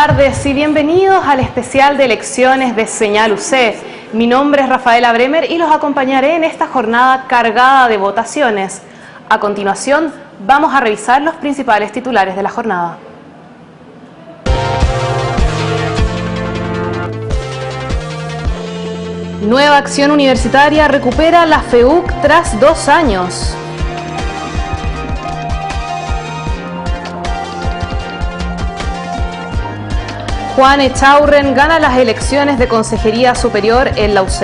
tardes y bienvenidos al especial de elecciones de Señal UC. Mi nombre es Rafaela Bremer y los acompañaré en esta jornada cargada de votaciones. A continuación, vamos a revisar los principales titulares de la jornada. Nueva Acción Universitaria recupera la FEUC tras 2 años. Juan Echaurren gana las elecciones de Consejería Superior en la UC.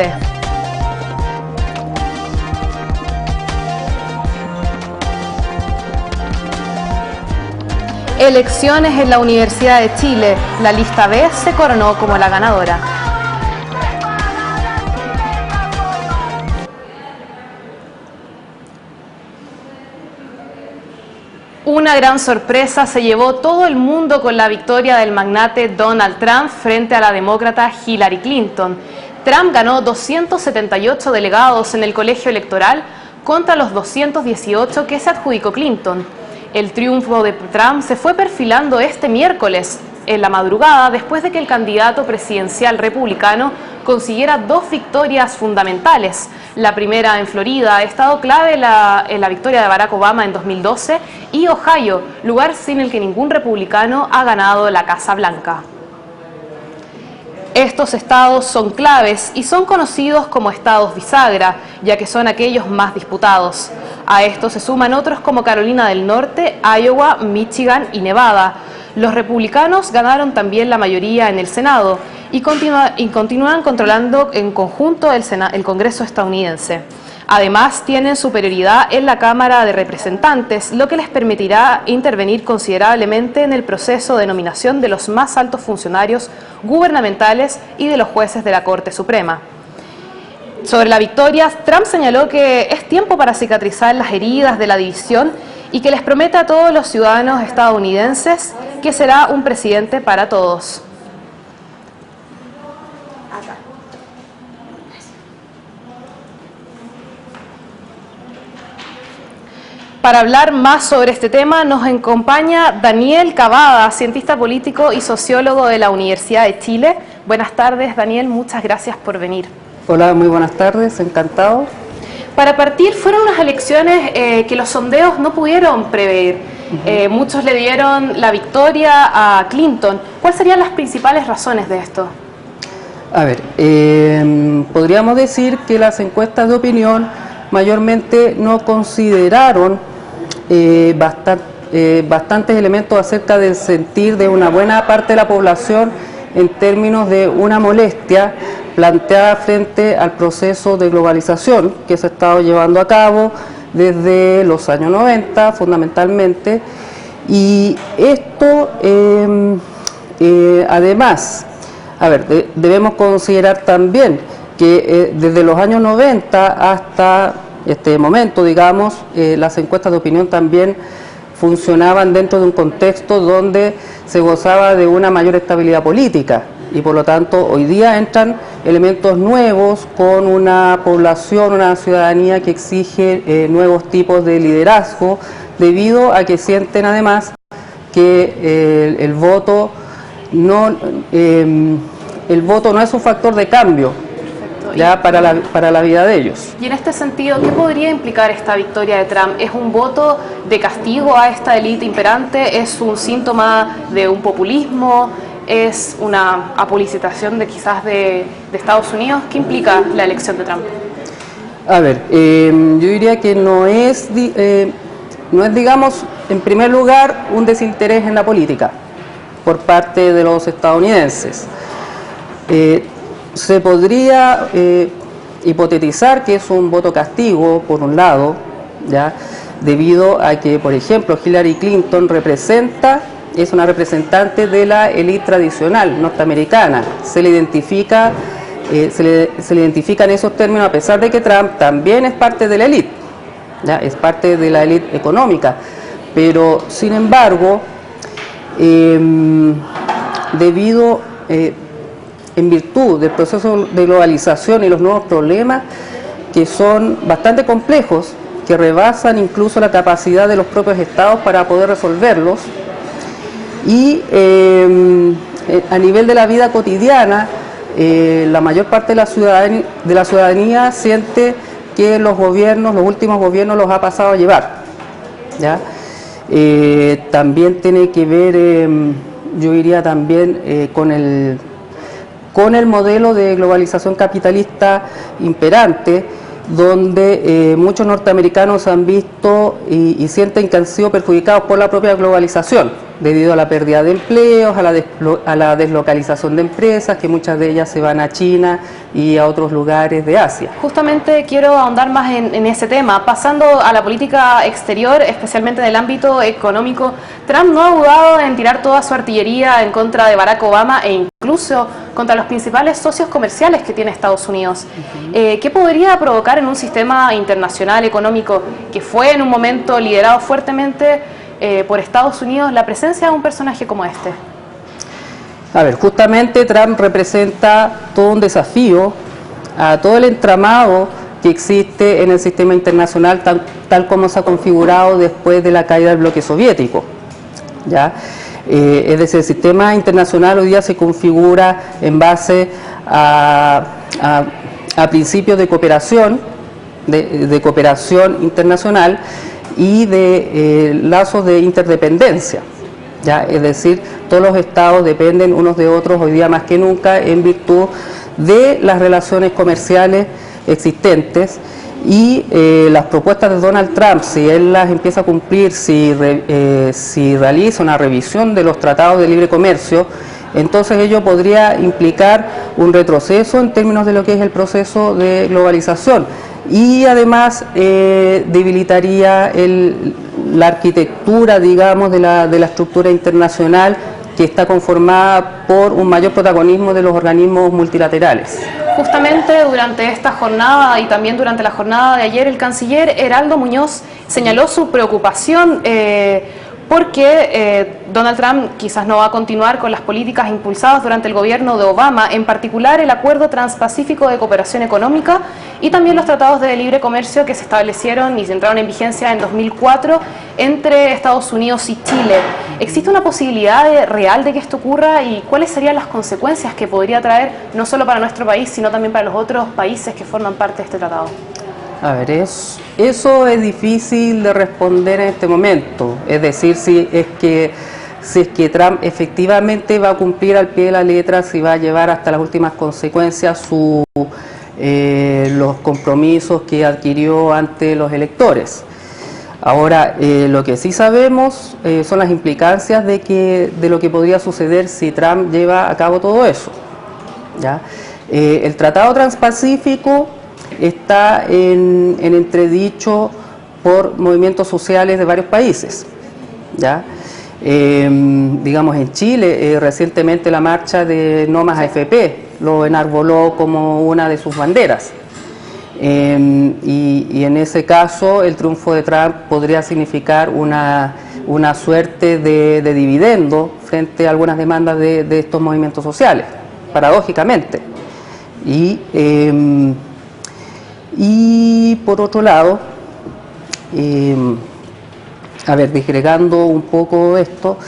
Elecciones en la Universidad de Chile. La lista B se coronó como la ganadora. Una gran sorpresa se llevó todo el mundo con la victoria del magnate Donald Trump frente a la demócrata Hillary Clinton. Trump ganó 278 delegados en el colegio electoral contra los 218 que se adjudicó Clinton. El triunfo de Trump se fue perfilando este miércoles en la madrugada después de que el candidato presidencial republicano consiguiera 2 victorias fundamentales. La primera en Florida, estado clave en la victoria de Barack Obama en 2012, y Ohio, lugar sin el que ningún republicano ha ganado la Casa Blanca. Estos estados son claves y son conocidos como estados bisagra, ya que son aquellos más disputados. A estos se suman otros como Carolina del Norte, Iowa, Michigan y Nevada. Los republicanos ganaron también la mayoría en el Senado y continúan controlando en conjunto el Congreso estadounidense. Además, tienen superioridad en la Cámara de Representantes, lo que les permitirá intervenir considerablemente en el proceso de nominación de los más altos funcionarios gubernamentales y de los jueces de la Corte Suprema. Sobre la victoria, Trump señaló que es tiempo para cicatrizar las heridas de la división y que les promete a todos los ciudadanos estadounidenses que será un presidente para todos. Para hablar más sobre este tema nos acompaña Daniel Cavada, cientista político y sociólogo de la Universidad de Chile. Buenas tardes, Daniel, muchas gracias por venir. Hola, muy buenas tardes, encantado. Para partir, fueron unas elecciones que los sondeos no pudieron prever. Muchos le dieron la victoria a Clinton. ¿Cuáles serían las principales razones de esto? A ver, podríamos decir que las encuestas de opinión mayormente no consideraron bastantes elementos acerca del sentir de una buena parte de la población en términos de una molestia planteada frente al proceso de globalización que se ha estado llevando a cabo desde los años 90 fundamentalmente, y esto además, a ver, debemos considerar también que desde los años 90 hasta este momento, digamos, las encuestas de opinión también funcionaban dentro de un contexto donde se gozaba de una mayor estabilidad política y por lo tanto hoy día entran elementos nuevos con una población, una ciudadanía que exige nuevos tipos de liderazgo debido a que sienten además que el voto no es un factor de cambio ya para la vida de ellos. Y en este sentido, ¿qué podría implicar esta victoria de Trump? ¿Es un voto de castigo a esta élite imperante? ¿Es un síntoma de un populismo? ¿Es una apolitización de quizás de Estados Unidos? ¿Qué implica la elección de Trump? A ver, yo diría que no es, digamos, en primer lugar, un desinterés en la política por parte de los estadounidenses. Se podría hipotetizar que es un voto castigo, por un lado, ¿ya? Debido a que, por ejemplo, Hillary Clinton es una representante de la élite tradicional norteamericana. Se le identifica en esos términos, a pesar de que Trump también es parte de la élite, ¿ya? Es parte de la élite económica. Pero, sin embargo, en virtud del proceso de globalización y los nuevos problemas que son bastante complejos, que rebasan incluso la capacidad de los propios estados para poder resolverlos, y a nivel de la vida cotidiana, la mayor parte de la ciudadanía siente que los últimos gobiernos los ha pasado a llevar, ¿ya? También tiene que ver, yo diría también, con el modelo de globalización capitalista imperante, donde muchos norteamericanos han visto y sienten que han sido perjudicados por la propia globalización, debido a la pérdida de empleos, a la deslocalización de empresas, que muchas de ellas se van a China y a otros lugares de Asia. Justamente quiero ahondar más en ese tema. Pasando a la política exterior, especialmente en el ámbito económico, Trump no ha dudado en tirar toda su artillería en contra de Barack Obama e incluso contra los principales socios comerciales que tiene Estados Unidos. ¿Qué podría provocar en un sistema internacional económico que fue en un momento liderado fuertemente por Estados Unidos la presencia de un personaje como este? A ver, justamente Trump representa todo un desafío a todo el entramado que existe en el sistema internacional tal como se ha configurado después de la caída del bloque soviético, ¿ya? Es decir, el sistema internacional hoy día se configura en base a principios de cooperación, de cooperación internacional y de lazos de interdependencia, ¿ya? Es decir, todos los estados dependen unos de otros hoy día más que nunca en virtud de las relaciones comerciales existentes y las propuestas de Donald Trump, si él las empieza a cumplir, si realiza una revisión de los tratados de libre comercio, entonces ello podría implicar un retroceso en términos de lo que es el proceso de globalización y además debilitaría la arquitectura, digamos, de la estructura internacional que está conformada por un mayor protagonismo de los organismos multilaterales. Justamente durante esta jornada y también durante la jornada de ayer, el canciller Heraldo Muñoz señaló su preocupación porque Donald Trump quizás no va a continuar con las políticas impulsadas durante el gobierno de Obama, en particular el Acuerdo Transpacífico de Cooperación Económica y también los tratados de libre comercio que se establecieron y se entraron en vigencia en 2004 entre Estados Unidos y Chile. ¿Existe una posibilidad real de que esto ocurra y cuáles serían las consecuencias que podría traer no solo para nuestro país, sino también para los otros países que forman parte de este tratado? A ver, eso es difícil de responder en este momento. Es decir, si es que Trump efectivamente va a cumplir al pie de la letra, si va a llevar hasta las últimas consecuencias los compromisos que adquirió ante los electores. Ahora, lo que sí sabemos son las implicancias de lo que podría suceder si Trump lleva a cabo todo eso, ¿ya? El Tratado Transpacífico está en entredicho por movimientos sociales de varios países, ¿ya? Digamos, en Chile, recientemente la marcha de No Más AFP lo enarboló como una de sus banderas. Y en ese caso el triunfo de Trump podría significar una suerte de dividendo frente a algunas demandas de estos movimientos sociales, paradójicamente. Y por otro lado, disgregando un poco esto,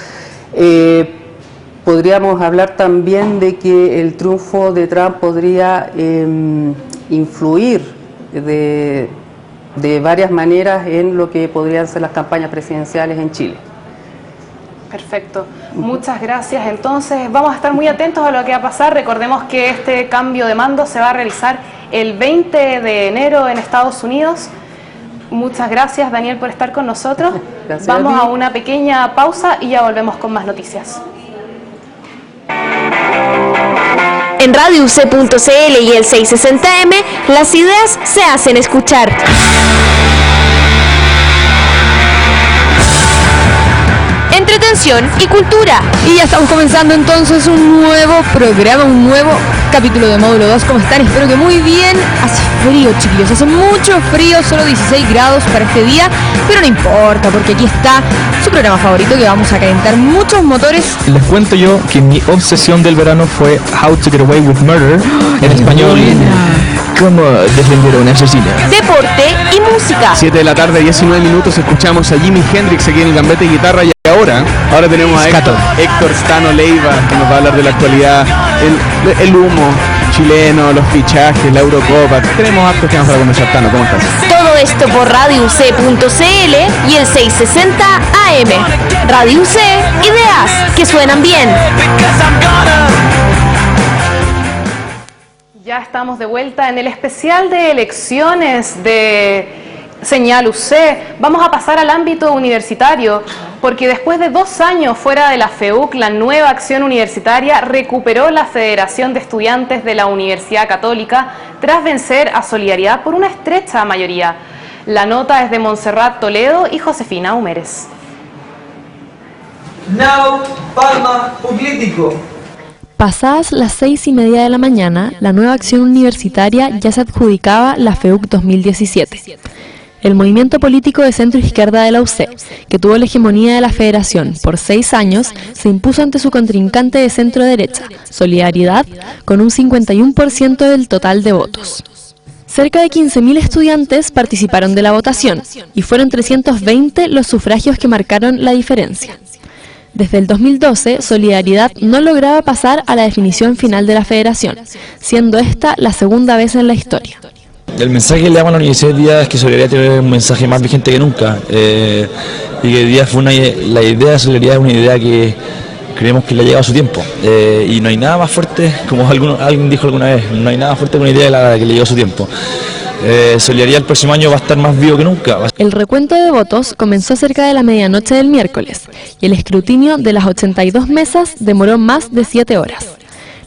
podríamos hablar también de que el triunfo de Trump podría influir de varias maneras en lo que podrían ser las campañas presidenciales en Chile. Perfecto, muchas gracias. Entonces vamos a estar muy atentos a lo que va a pasar. Recordemos que este cambio de mando se va a realizar el 20 de enero en Estados Unidos. Muchas gracias, Daniel, por estar con nosotros. Gracias. Vamos a una pequeña pausa y ya volvemos con más noticias. En Radio UC.cl y el 660M, las ideas se hacen escuchar. Entretención y cultura. Y ya estamos comenzando entonces un nuevo programa, un nuevo capítulo de Módulo 2. ¿Cómo están? Espero que muy bien. Hace frío, chiquillos, hace mucho frío, solo 16 grados para este día, pero no importa, porque aquí está su programa favorito, que vamos a calentar muchos motores. Les cuento yo que mi obsesión del verano fue How to Get Away with Murder, en español, ¿cómo defender a un asesino? Deporte y música. 7 de la tarde, 19 minutos, escuchamos a Jimi Hendrix aquí en el Gambete de Guitarra y ahora ahora. Ahora tenemos a Héctor Stano Leiva, que nos va a hablar de la actualidad, el humo chileno, los fichajes, la Eurocopa. Tenemos hartos temas para conversar. Tano, ¿cómo estás? Todo esto por RadioUC.cl y el 660 AM. Radio UC, ideas que suenan bien. Ya estamos de vuelta en el especial de elecciones de Señal UC. Vamos a pasar al ámbito universitario, porque después de 2 años fuera de la FEUC, la nueva acción universitaria recuperó la Federación de Estudiantes de la Universidad Católica tras vencer a Solidaridad por una estrecha mayoría. La nota es de Montserrat Toledo y Josefina Humérez. Now, Palma Político. Pasadas las 6:30 de la mañana, la nueva acción universitaria ya se adjudicaba la FEUC 2017. El movimiento político de centro izquierda de la UC, que tuvo la hegemonía de la federación por 6 años, se impuso ante su contrincante de centro derecha, Solidaridad, con un 51% del total de votos. Cerca de 15.000 estudiantes participaron de la votación y fueron 320 los sufragios que marcaron la diferencia. Desde el 2012, Solidaridad no lograba pasar a la definición final de la federación, siendo esta la segunda vez en la historia. El mensaje que le damos a la universidad hoy día es que Solidaridad tiene un mensaje más vigente que nunca, y que hoy día la idea de Solidaridad es una idea que creemos que le ha llegado a su tiempo, y no hay nada más fuerte, como alguien dijo alguna vez, no hay nada fuerte que una idea de la que le llegó a su tiempo. Solidaridad el próximo año va a estar más vivo que nunca. El recuento de votos comenzó cerca de la medianoche del miércoles y el escrutinio de las 82 mesas demoró más de 7 horas.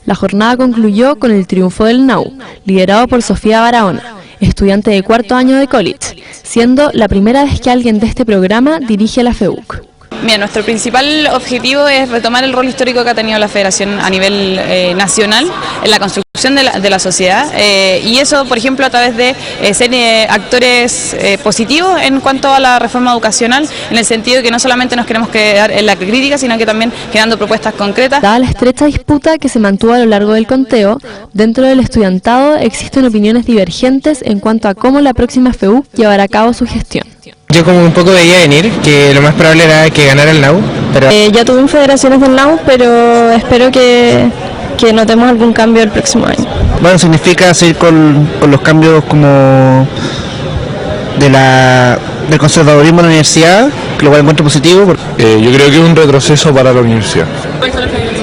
La jornada concluyó con el triunfo del NAU, liderado por Sofía Barahona, estudiante de 4º año de college, siendo la primera vez que alguien de este programa dirige la FEUC. Mira, nuestro principal objetivo es retomar el rol histórico que ha tenido la Federación a nivel nacional en la construcción de la sociedad, y eso, por ejemplo, a través de ser actores positivos en cuanto a la reforma educacional, en el sentido de que no solamente nos queremos quedar en la crítica, sino que también generando propuestas concretas. Dada la estrecha disputa que se mantuvo a lo largo del conteo, dentro del estudiantado existen opiniones divergentes en cuanto a cómo la próxima FEUC llevará a cabo su gestión. Yo como un poco veía venir que lo más probable era que ganara el NAU, pero... ya tuve federaciones del NAU, pero espero que notemos algún cambio el próximo año. Bueno, significa seguir con los cambios como del conservadurismo en la universidad, lo cual encuentro positivo. Yo creo que es un retroceso para la universidad.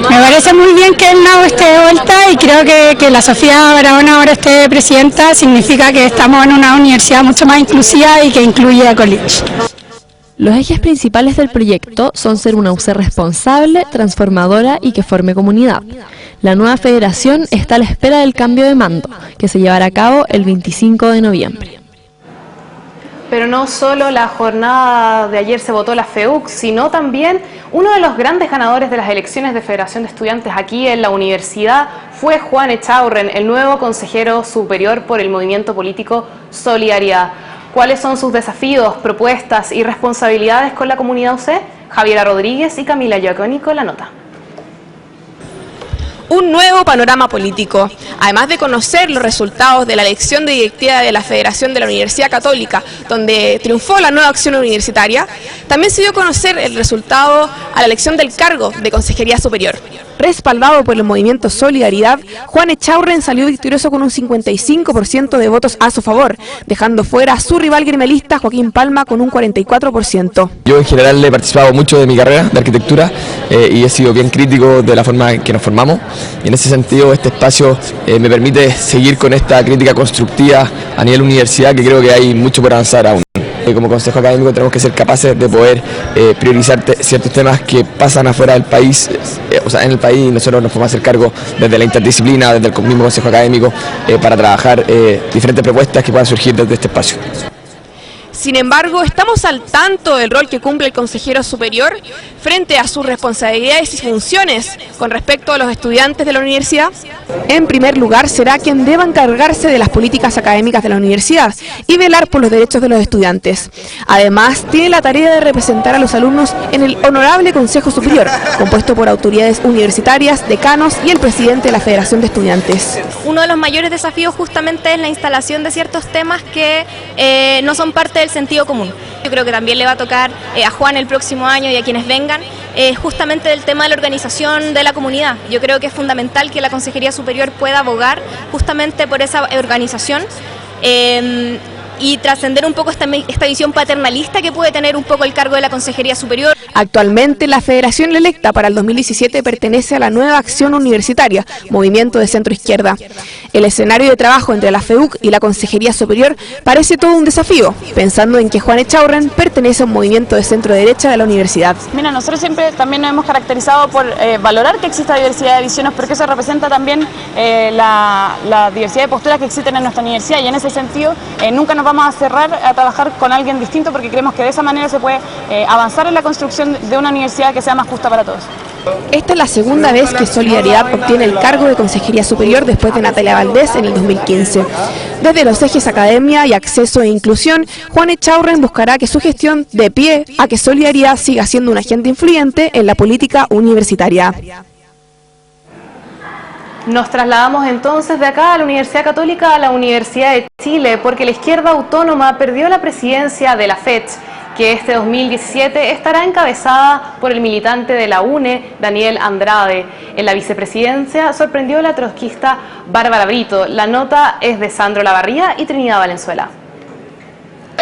Me parece muy bien que el NAU esté de vuelta y creo que la Sofía Barahona ahora esté presidenta, significa que estamos en una universidad mucho más inclusiva y que incluye a college. Los ejes principales del proyecto son ser una UC responsable, transformadora y que forme comunidad. La nueva federación está a la espera del cambio de mando, que se llevará a cabo el 25 de noviembre. Pero no solo la jornada de ayer se votó la FEUC, sino también uno de los grandes ganadores de las elecciones de Federación de Estudiantes aquí en la universidad fue Juan Echaurren, el nuevo consejero superior por el movimiento político Solidaridad. ¿Cuáles son sus desafíos, propuestas y responsabilidades con la comunidad UC? Javiera Rodríguez y Camila Giaconi con la nota. Un nuevo panorama político. Además de conocer los resultados de la elección de directiva de la Federación de la Universidad Católica, donde triunfó la nueva acción universitaria, también se dio a conocer el resultado a la elección del cargo de Consejería Superior. Respaldado por el movimiento Solidaridad, Juan Echaurren salió victorioso con un 55% de votos a su favor, dejando fuera a su rival gremialista Joaquín Palma con un 44%. Yo en general he participado mucho de mi carrera de arquitectura y he sido bien crítico de la forma en que nos formamos. Y en ese sentido este espacio me permite seguir con esta crítica constructiva a nivel universidad, que creo que hay mucho por avanzar aún. Como consejo académico tenemos que ser capaces de poder priorizar ciertos temas que pasan afuera del país, o sea, en el país, y nosotros nos podemos hacer cargo desde la interdisciplina, desde el mismo consejo académico, para trabajar diferentes propuestas que puedan surgir desde este espacio. Sin embargo, estamos al tanto del rol que cumple el consejero superior frente a sus responsabilidades y funciones con respecto a los estudiantes de la universidad. En primer lugar, será quien deba encargarse de las políticas académicas de la universidad y velar por los derechos de los estudiantes. Además, tiene la tarea de representar a los alumnos en el Honorable Consejo Superior, compuesto por autoridades universitarias, decanos y el presidente de la Federación de Estudiantes. Uno de los mayores desafíos justamente es la instalación de ciertos temas que no son parte del sentido común. Yo creo que también le va a tocar a Juan el próximo año y a quienes vengan, justamente del tema de la organización de la comunidad. Yo creo que es fundamental que la Consejería Superior pueda abogar justamente por esa organización y trascender un poco esta visión paternalista que puede tener un poco el cargo de la Consejería Superior. Actualmente la federación electa para el 2017 pertenece a la Nueva Acción Universitaria, movimiento de centro izquierda. El escenario de trabajo entre la FEUC y la Consejería Superior parece todo un desafío, pensando en que Juan Echaurren pertenece a un movimiento de centro derecha de la universidad. Mira, nosotros siempre también nos hemos caracterizado por valorar que exista diversidad de visiones, porque eso representa también la diversidad de posturas que existen en nuestra universidad, y en ese sentido nunca nos vamos a cerrar a trabajar con alguien distinto, porque creemos que de esa manera se puede avanzar en la construcción de una universidad que sea más justa para todos. Esta es la segunda vez que Solidaridad obtiene el cargo de Consejería Superior después de Natalia Valdés en el 2015. Desde los ejes Academia y Acceso e Inclusión, Juan Echaurren buscará que su gestión dé pie a que Solidaridad siga siendo un agente influyente en la política universitaria. Nos trasladamos entonces de acá a la Universidad Católica a la Universidad de Chile, porque la izquierda autónoma perdió la presidencia de la FECH, que este 2017 estará encabezada por el militante de la UNE, Daniel Andrade. En la vicepresidencia sorprendió la trotskista Bárbara Brito. La nota es de Sandro Lavarría y Trinidad Valenzuela.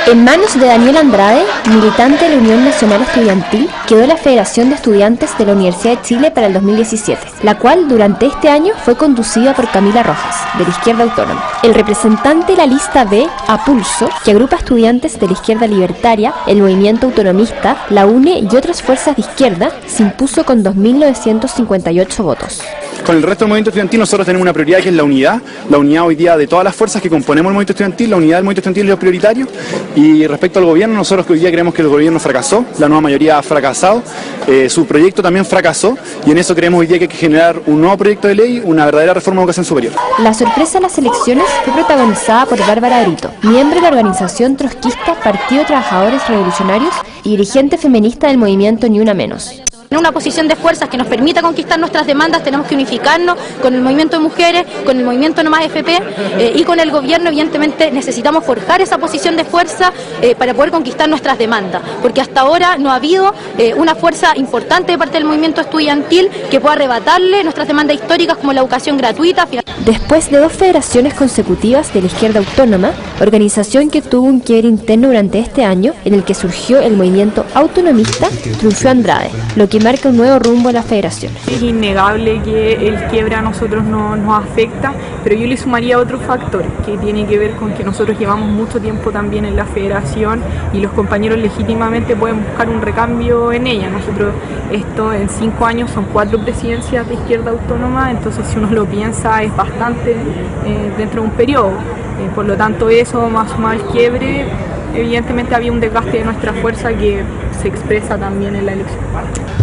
En manos de Daniel Andrade, militante de la Unión Nacional Estudiantil, quedó la Federación de Estudiantes de la Universidad de Chile para el 2017, la cual durante este año fue conducida por Camila Rojas, de la izquierda autónoma. El representante de la lista B, A Pulso, que agrupa estudiantes de la izquierda libertaria, el movimiento autonomista, la UNE y otras fuerzas de izquierda, se impuso con 2.958 votos. Con el resto del movimiento estudiantil nosotros tenemos una prioridad que es la unidad hoy día de todas las fuerzas que componemos el movimiento estudiantil. La unidad del movimiento estudiantil es lo prioritario, y respecto al gobierno, nosotros hoy día creemos que el gobierno fracasó, la nueva mayoría ha fracasado, su proyecto también fracasó, y en eso creemos hoy día que hay que generar un nuevo proyecto de ley, una verdadera reforma de educación superior. La sorpresa en las elecciones fue protagonizada por Bárbara Brito, miembro de la organización trotskista Partido de Trabajadores Revolucionarios y dirigente feminista del movimiento Ni Una Menos. En una posición de fuerzas que nos permita conquistar nuestras demandas, tenemos que unificarnos con el movimiento de mujeres, con el movimiento No Más FP y con el gobierno. Evidentemente necesitamos forjar esa posición de fuerza para poder conquistar nuestras demandas, porque hasta ahora no ha habido una fuerza importante de parte del movimiento estudiantil que pueda arrebatarle nuestras demandas históricas como la educación gratuita. Después de 2 federaciones consecutivas de la izquierda autónoma, organización que tuvo un quiebre interno durante este año, en el que surgió el movimiento autonomista, triunfó Andrade, lo que marca un nuevo rumbo a la federación. Es innegable que el quiebre a nosotros nos afecta, pero yo le sumaría otro factor que tiene que ver con que nosotros llevamos mucho tiempo también en la federación y los compañeros legítimamente pueden buscar un recambio en ella. Nosotros esto en 5 años son 4 presidencias de izquierda autónoma, entonces si uno lo piensa es bastante dentro de un periodo. Por lo tanto eso más sumado al quiebre, evidentemente había un desgaste de nuestra fuerza que se expresa también en la elección.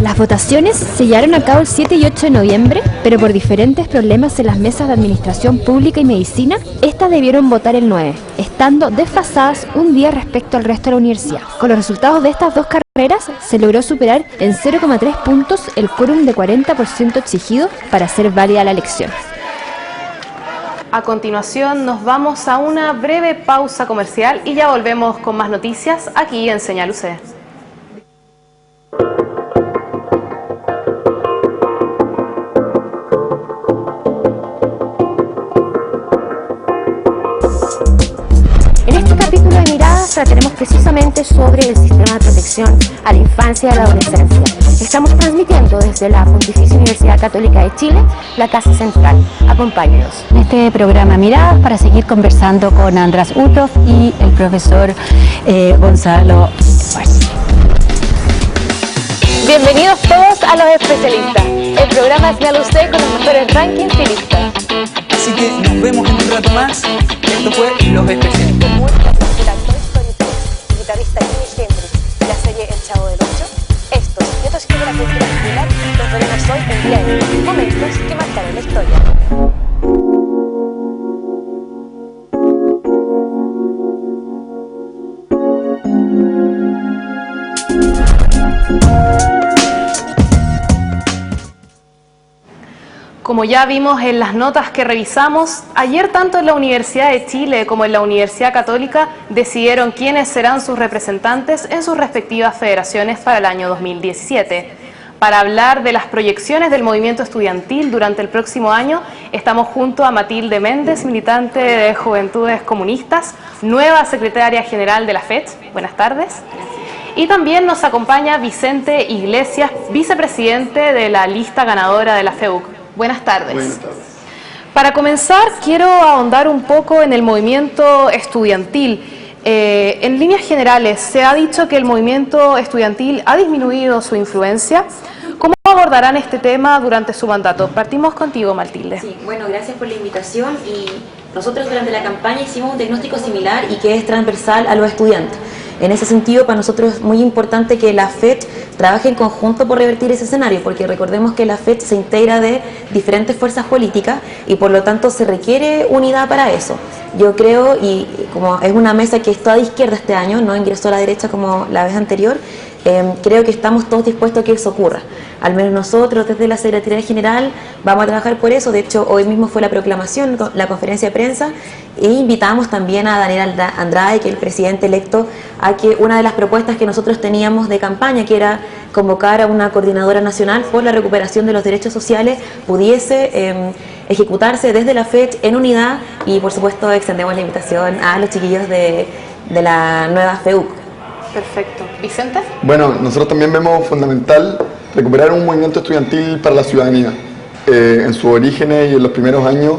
Las votaciones se llevaron a cabo el 7 y 8 de noviembre, pero por diferentes problemas en las mesas de Administración Pública y Medicina, estas debieron votar el 9, estando desfasadas un día respecto al resto de la universidad. Con los resultados de estas 2 carreras, se logró superar en 0,3 puntos el quórum de 40% exigido para ser válida la elección. A continuación nos vamos a una breve pausa comercial y ya volvemos con más noticias aquí en Señal UC. En este capítulo de Miradas trataremos precisamente sobre el sistema de protección a la infancia y a la adolescencia. Estamos transmitiendo desde la Pontificia Universidad Católica de Chile, la Casa Central. Acompáñenos. En este programa Miradas para seguir conversando con András Utov y el profesor Gonzalo. Bienvenidos todos a Los Especialistas, el programa Señal UC con los mejores rankings y listas. Así que nos vemos en un rato más. Esto fue Los Especialistas. El actor y guitarrista Jimi Hendrix de la serie El Chavo del Ocho. Estos y otros que de la cultura popular los veremos hoy en día de hoy. Momentos que marcaron la historia. Como ya vimos en las notas que revisamos, ayer tanto en la Universidad de Chile como en la Universidad Católica decidieron quiénes serán sus representantes en sus respectivas federaciones para el año 2017. Para hablar de las proyecciones del movimiento estudiantil durante el próximo año, estamos junto a Matilde Méndez, militante de Juventudes Comunistas, nueva secretaria general de la FECH. Buenas tardes. Y también nos acompaña Vicente Iglesias, vicepresidente de la lista ganadora de la FEUC. Buenas tardes. Buenas tardes. Para comenzar, quiero ahondar un poco en el movimiento estudiantil. En líneas generales, se ha dicho que el movimiento estudiantil ha disminuido su influencia. ¿Cómo abordarán este tema durante su mandato? Partimos contigo, Matilde. Sí, bueno, gracias por la invitación. Y nosotros durante la campaña hicimos un diagnóstico similar y que es transversal a los estudiantes. En ese sentido, para nosotros es muy importante que la FECH trabaje en conjunto por revertir ese escenario, porque recordemos que la FECH se integra de diferentes fuerzas políticas y por lo tanto se requiere unidad para eso. Yo creo, y como es una mesa que es toda de izquierda este año, no ingresó a la derecha como la vez anterior, creo que estamos todos dispuestos a que eso ocurra. Al menos nosotros desde la Secretaría General vamos a trabajar por eso. De hecho, hoy mismo fue la proclamación, la conferencia de prensa, e invitamos también a Daniel Andrade, que es el presidente electo, a que una de las propuestas que nosotros teníamos de campaña, que era convocar a una coordinadora nacional por la recuperación de los derechos sociales, pudiese ejecutarse desde la FECH en unidad, y por supuesto extendemos la invitación a los chiquillos de la nueva FEUC. Perfecto. ¿Vicente? Bueno, nosotros también vemos fundamental recuperar un movimiento estudiantil para la ciudadanía. En sus orígenes y en los primeros años,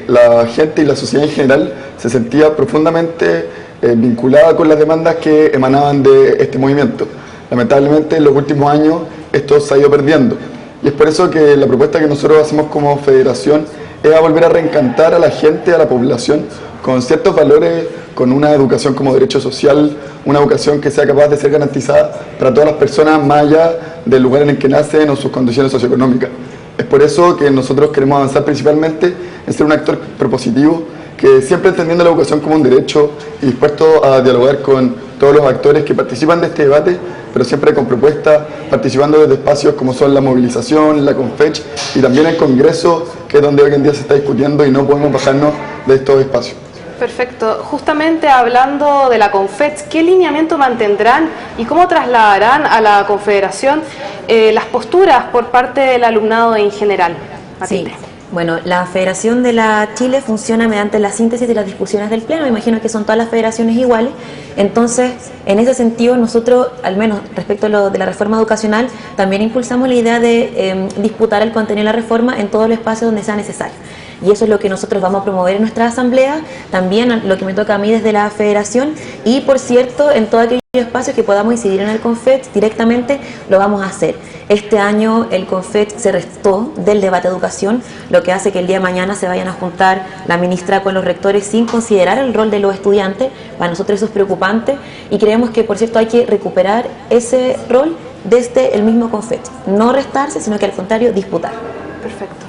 la gente y la sociedad en general se sentía profundamente vinculada con las demandas que emanaban de este movimiento. Lamentablemente, en los últimos años esto se ha ido perdiendo. Y es por eso que la propuesta que nosotros hacemos como federación es a volver a reencantar a la gente, a la población, con ciertos valores, con una educación como derecho social, una educación que sea capaz de ser garantizada para todas las personas más allá del lugar en el que nacen o sus condiciones socioeconómicas. Es por eso que nosotros queremos avanzar principalmente en ser un actor propositivo, que siempre entendiendo la educación como un derecho y dispuesto a dialogar con todos los actores que participan de este debate, pero siempre con propuestas, participando desde espacios como son la movilización, la CONFECH y también el Congreso, que es donde hoy en día se está discutiendo y no podemos bajarnos de estos espacios. Perfecto. Justamente hablando de la CONFECH, ¿qué lineamiento mantendrán y cómo trasladarán a la Confederación las posturas por parte del alumnado en general? Matilde. Sí. Bueno, la Federación de la Chile funciona mediante la síntesis de las discusiones del Pleno. Me imagino que son todas las federaciones iguales. Entonces, en ese sentido, nosotros, al menos respecto a lo de la reforma educacional, también impulsamos la idea de disputar el contenido de la reforma en todos los espacios donde sea necesario. Y eso es lo que nosotros vamos a promover en nuestra asamblea, también lo que me toca a mí desde la federación, y por cierto, en todos aquellos espacios que podamos incidir en el CONFECH directamente, lo vamos a hacer. Este año el CONFECH se restó del debate de educación, lo que hace que el día de mañana se vayan a juntar la ministra con los rectores sin considerar el rol de los estudiantes. Para nosotros eso es preocupante y creemos que, por cierto, hay que recuperar ese rol desde el mismo CONFECH, no restarse, sino que al contrario, disputar. Perfecto.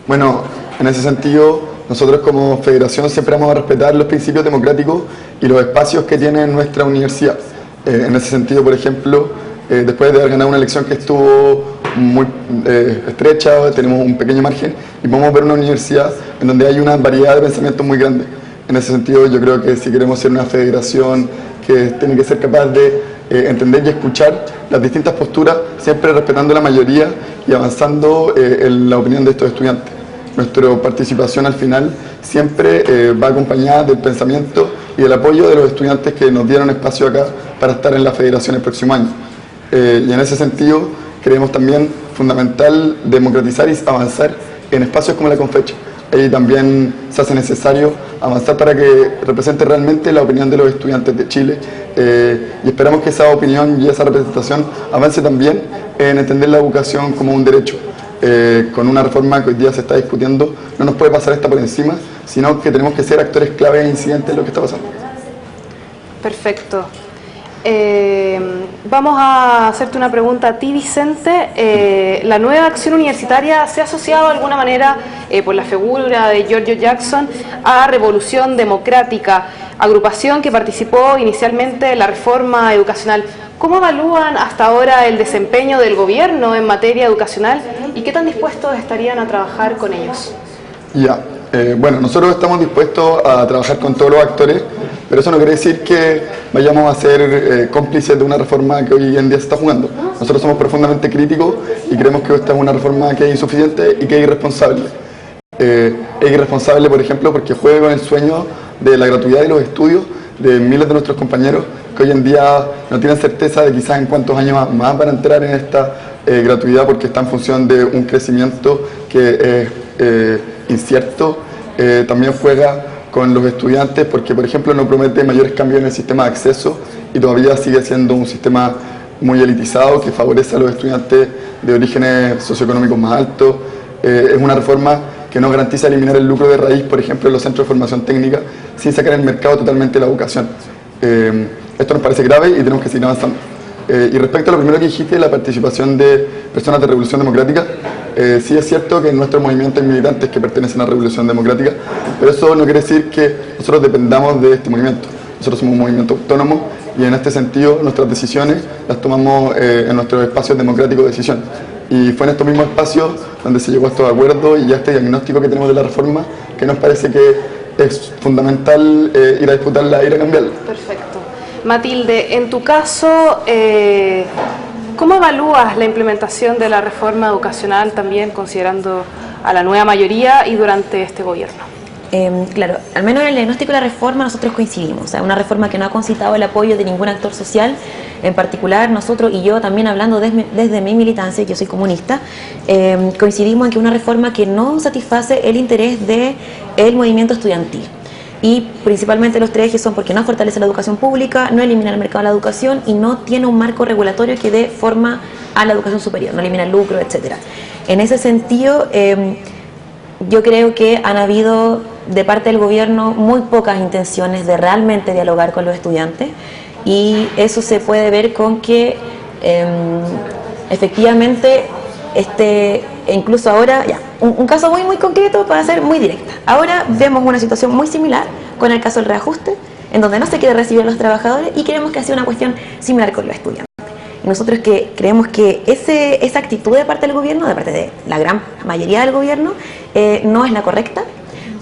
Bueno, en ese sentido, nosotros como federación siempre vamos a respetar los principios democráticos y los espacios que tiene nuestra universidad. En ese sentido, por ejemplo, después de haber ganado una elección que estuvo muy estrecha, tenemos un pequeño margen y podemos ver una universidad en donde hay una variedad de pensamientos muy grande. En ese sentido, yo creo que si queremos ser una federación que tiene que ser capaz de entender y escuchar las distintas posturas, siempre respetando la mayoría y avanzando en la opinión de estos estudiantes. Nuestra participación al final siempre va acompañada del pensamiento y del apoyo de los estudiantes que nos dieron espacio acá para estar en la federación el próximo año. Y en ese sentido creemos también fundamental democratizar y avanzar en espacios como la CONFECH. Ahí también se hace necesario avanzar para que represente realmente la opinión de los estudiantes de Chile y esperamos que esa opinión y esa representación avance también en entender la educación como un derecho. Con una reforma que hoy día se está discutiendo, no nos puede pasar esta por encima, sino que tenemos que ser actores clave e incidentes en lo que está pasando. Perfecto. Vamos a hacerte una pregunta a ti, Vicente. La nueva acción universitaria se ha asociado de alguna manera, por la figura de Giorgio Jackson, a Revolución Democrática, agrupación que participó inicialmente en la reforma educacional. ¿Cómo evalúan hasta ahora el desempeño del gobierno en materia educacional y qué tan dispuestos estarían a trabajar con ellos. Ya, bueno, nosotros estamos dispuestos a trabajar con todos los actores, pero eso no quiere decir que vayamos a ser cómplices de una reforma que hoy en día se está jugando. Nosotros somos profundamente críticos y creemos que esta es una reforma que es insuficiente y que es irresponsable. Es irresponsable, por ejemplo, porque juega con el sueño de la gratuidad de los estudios de miles de nuestros compañeros que hoy en día no tienen certeza de quizás en cuántos años más van a entrar en esta gratuidad, porque está en función de un crecimiento que es incierto. También juega con los estudiantes porque, por ejemplo, no promete mayores cambios en el sistema de acceso y todavía sigue siendo un sistema muy elitizado que favorece a los estudiantes de orígenes socioeconómicos más altos. Es una reforma que no garantiza eliminar el lucro de raíz, por ejemplo, en los centros de formación técnica, sin sacar el mercado totalmente de la educación. Esto nos parece grave y tenemos que seguir avanzando. Y respecto a lo primero que dijiste, la participación de personas de Revolución Democrática, sí es cierto que en nuestro movimiento hay militantes que pertenecen a Revolución Democrática, pero eso no quiere decir que nosotros dependamos de este movimiento. Nosotros somos un movimiento autónomo y en este sentido nuestras decisiones las tomamos en nuestros espacios democráticos de decisión. Y fue en estos mismos espacios donde se llegó a estos acuerdos y a este diagnóstico que tenemos de la reforma, que nos parece que es fundamental ir a disputarla, ir a cambiarla. Perfecto. Matilde, en tu caso, ¿cómo evalúas la implementación de la reforma educacional también considerando a la nueva mayoría y durante este gobierno? Claro, al menos en el diagnóstico de la reforma nosotros coincidimos. O sea, una reforma que no ha concitado el apoyo de ningún actor social, en particular nosotros y yo también hablando desde mi militancia, yo soy comunista, coincidimos en que una reforma que no satisface el interés del movimiento estudiantil. Y principalmente los tres ejes son porque no fortalece la educación pública, no elimina el mercado de la educación y no tiene un marco regulatorio que dé forma a la educación superior, no elimina el lucro, etc. En ese sentido, yo creo que han habido de parte del gobierno muy pocas intenciones de realmente dialogar con los estudiantes y eso se puede ver con que efectivamente incluso ahora, ya, un caso muy concreto para ser muy directa. Ahora vemos una situación muy similar con el caso del reajuste, en donde no se quiere recibir a los trabajadores y creemos que ha sido una cuestión similar con los estudiantes. Y nosotros creemos que esa actitud de parte del gobierno, de parte de la gran mayoría del gobierno, no es la correcta,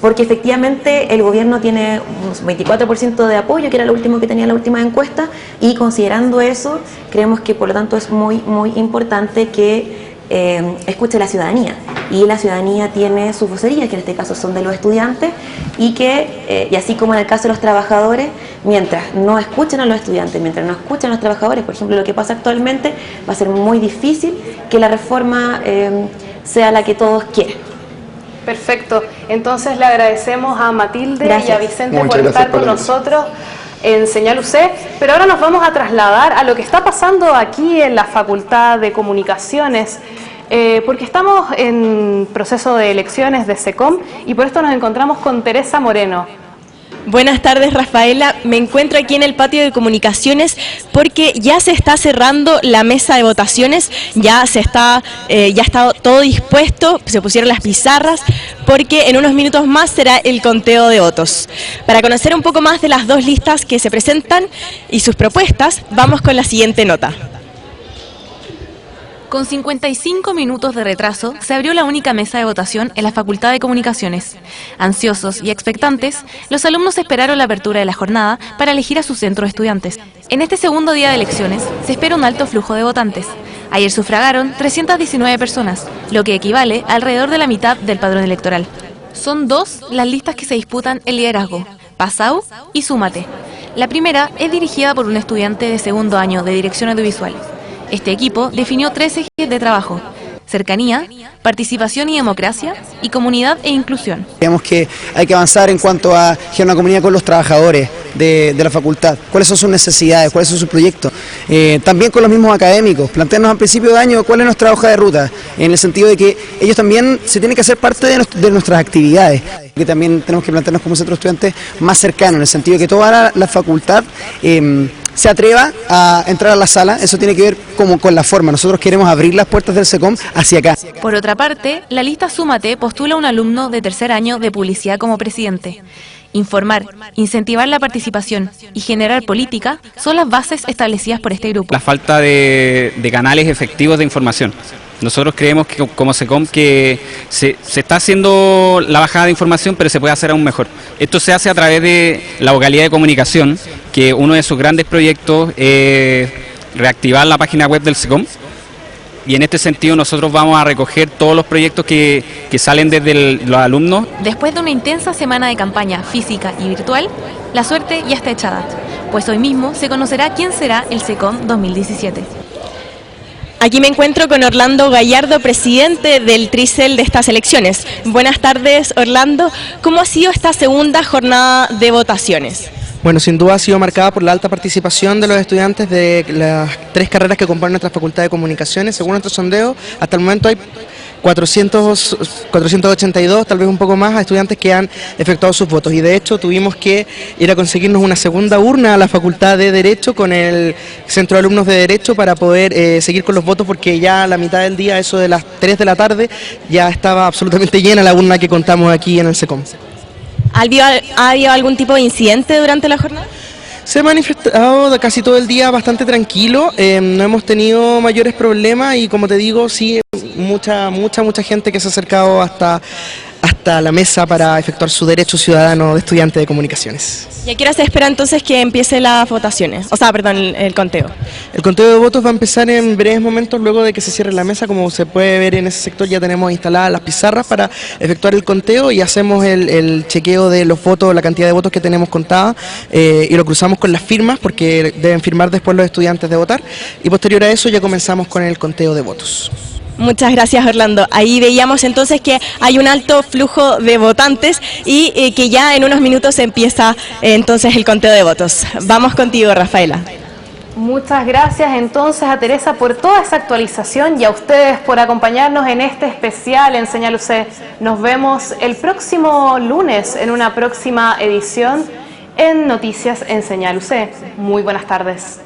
porque efectivamente el gobierno tiene un 24% de apoyo, que era lo último que tenía la última encuesta, y considerando eso, creemos que por lo tanto es muy importante que escuche la ciudadanía, y la ciudadanía tiene sus vocerías, que en este caso son de los estudiantes, y así como en el caso de los trabajadores, mientras no escuchen a los estudiantes, mientras no escuchen a los trabajadores, por ejemplo lo que pasa actualmente, va a ser muy difícil que la reforma sea la que todos quieren. Perfecto, entonces le agradecemos a Matilde y a Vicente por estar con nosotros en Señal UC, pero ahora nos vamos a trasladar a lo que está pasando aquí en la Facultad de Comunicaciones, porque estamos en proceso de elecciones de SECOM y por esto nos encontramos con Teresa Moreno. Buenas tardes, Rafaela. Me encuentro aquí en el patio de comunicaciones porque ya se está cerrando la mesa de votaciones, ya está todo dispuesto, se pusieron las pizarras porque en unos minutos más será el conteo de votos. Para conocer un poco más de las dos listas que se presentan y sus propuestas, vamos con la siguiente nota. Con 55 minutos de retraso, se abrió la única mesa de votación en la Facultad de Comunicaciones. Ansiosos y expectantes, los alumnos esperaron la apertura de la jornada para elegir a su centro de estudiantes. En este segundo día de elecciones, se espera un alto flujo de votantes. Ayer sufragaron 319 personas, lo que equivale a alrededor de la mitad del padrón electoral. Son dos las listas que se disputan el liderazgo, PASAU y Súmate. La primera es dirigida por un estudiante de segundo año de Dirección Audiovisual. Este equipo definió 3 ejes de trabajo: cercanía, participación y democracia, y comunidad e inclusión. Creemos que hay que avanzar en cuanto a generar una comunidad con los trabajadores de la facultad, cuáles son sus necesidades, cuáles son sus proyectos, también con los mismos académicos, plantearnos al principio de año cuál es nuestra hoja de ruta, en el sentido de que ellos también se tienen que hacer parte de nuestras actividades, que también tenemos que plantearnos como centro de estudiantes más cercano, en el sentido de que toda la facultad se atreva a entrar a la sala. Eso tiene que ver como con la forma. Nosotros queremos abrir las puertas del SECOM hacia acá. Por otra parte, la lista Súmate postula a un alumno de tercer año de publicidad como presidente. Informar, incentivar la participación y generar política son las bases establecidas por este grupo. La falta de canales efectivos de información. Nosotros creemos que como SECOM que se está haciendo la bajada de información, pero se puede hacer aún mejor. Esto se hace a través de la vocalía de comunicación, que uno de sus grandes proyectos es reactivar la página web del SECOM. Y en este sentido nosotros vamos a recoger todos los proyectos que salen desde los alumnos. Después de una intensa semana de campaña física y virtual, la suerte ya está echada, pues hoy mismo se conocerá quién será el SECOM 2017. Aquí me encuentro con Orlando Gallardo, presidente del TRICEL de estas elecciones. Buenas tardes, Orlando. ¿Cómo ha sido esta segunda jornada de votaciones? Bueno, sin duda ha sido marcada por la alta participación de los estudiantes de las 3 carreras que componen nuestra Facultad de Comunicaciones. Según nuestro sondeo, hasta el momento hay 482, tal vez un poco más, a estudiantes que han efectuado sus votos. Y de hecho tuvimos que ir a conseguirnos una segunda urna a la Facultad de Derecho con el Centro de Alumnos de Derecho para poder seguir con los votos, porque ya a la mitad del día, eso de las 3 de la tarde, ya estaba absolutamente llena la urna que contamos aquí en el SECOM. ¿Ha habido algún tipo de incidente durante la jornada? Se ha manifestado casi todo el día bastante tranquilo, no hemos tenido mayores problemas y, como te digo, sí, mucha gente que se ha acercado hasta la mesa para efectuar su derecho ciudadano de estudiante de comunicaciones. ¿Y a qué hora se espera entonces que empiece las votaciones? El conteo. El conteo de votos va a empezar en breves momentos luego de que se cierre la mesa. Como se puede ver en ese sector, ya tenemos instaladas las pizarras para efectuar el conteo y hacemos el chequeo de los votos, la cantidad de votos que tenemos contada, y lo cruzamos con las firmas, porque deben firmar después los estudiantes de votar, y posterior a eso ya comenzamos con el conteo de votos. Muchas gracias, Orlando. Ahí veíamos entonces que hay un alto flujo de votantes y que ya en unos minutos empieza entonces el conteo de votos. Vamos contigo, Rafaela. Muchas gracias entonces a Teresa por toda esa actualización y a ustedes por acompañarnos en este especial en Señal UC. Nos vemos el próximo lunes en una próxima edición en Noticias en Señal UC. Muy buenas tardes.